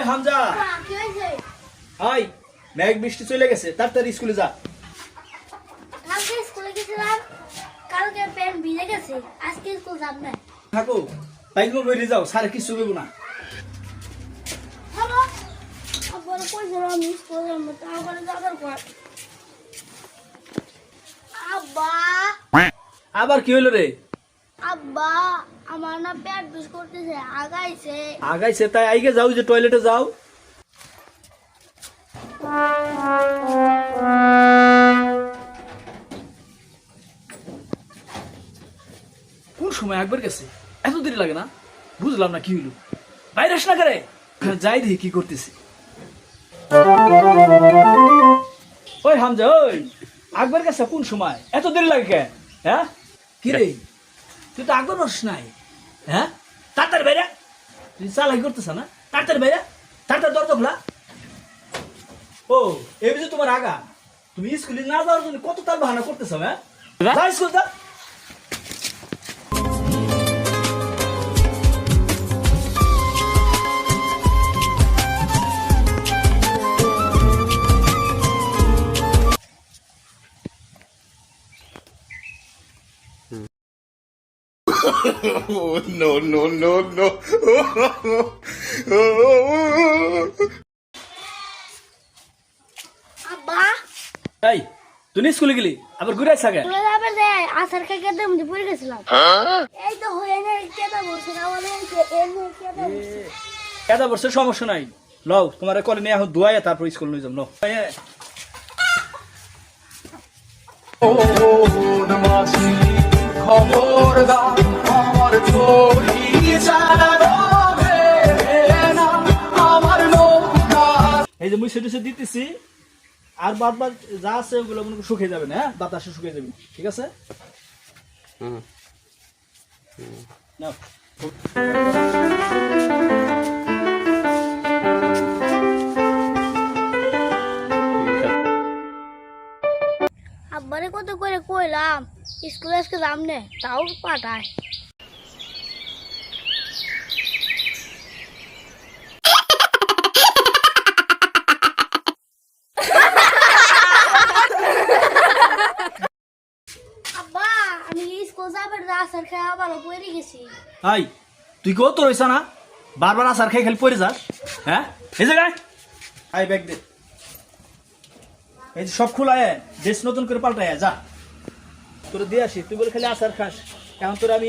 হামজা কি হয়েছে? হাই মেঘ বৃষ্টি চলে গেছে তাড়াতাড়ি স্কুলে যা। কালকে স্কুলে গেছিলাম, কালকে প্যান্ট ভিজে গেছে, আজকে স্কুল যাব না। থাকো বাইকগুলো বেরে যাও, স্যার কিছু বলবো না। হলো আবার কইছিল আমি স্কুল যাব না, তারপর যাবার পর আব্বা আবার কি হইলো রে? আব্বা আমার না পেট বিষ করতেছে, আগাইছে। আগাইছে তাই আইগে যাও, যে টয়লেটে যাও। কোন সময় একবার গেছে, এত দেরি লাগে না? বুঝলাম না কি হইলো। বাইরে আস না করে যাই দেখি কি করতেছি। ওই হামজা, ওই আকবর গেছে কোন সময়, এত দেরি লাগে কেন? হ্যাঁ কি রে, তুই তো আকবর বস নাই? হ্যাঁ তাড়াতাড়ি বাইরে, তুই চালাকি করতেছ না? তাড়াতাড়ি বাইরে, তাড়াতাড়ি দরজা খোলা। ও এই যে তোমার আগা, তুমি স্কুলে না যাওয়ার জন্য কত তার বাহানা করতেছ? হ্যাঁ যা স্কুল যা। Oh, no, no, no, no. আব্বা এই তুই স্কুলে গেলি আবার ঘুরে আসা কে? স্কুলে যাবে যে আসার খেতে মধ্যে পড়ে গেছিলাম। এই তো হয়ে না, কেদা বলছে আমাদের এমনি কেদা বলছে। কেদা বছর সমস্যা নাই, লও তোমার কলে নিয়ে এখন ধোয়াই তারপর স্কুল নিয়ে যাম। লো এই যে মুই সেটুসে দিতেছি, আর বাদ বাদ যা আছে ওগুলো মনে করো শুকিয়ে যাবে না। হ্যাঁ বাতাসে শুকিয়ে যাবে, ঠিক আছে? নাও। আব্বারে কত করে কইলাম স্কুলে আজকে যাম নে, তাও পাঠায়। আব্বা আমি স্কুল যাবার আসার খেয়ে আবার পড়ে গেছি। হাই তুই কেউ তো রয়েছ না, বারবার আসার খেয়ে খালি পড়ে যাস। হ্যাঁ এই জায়গায় আই ব্যাগ দে, এই যে সব খোলা ড্রেস নতুন করে পাল্টায় যা। তোর দিয়ে আসি, তুই বলে খালি আসার খাস। এখন তোর আমি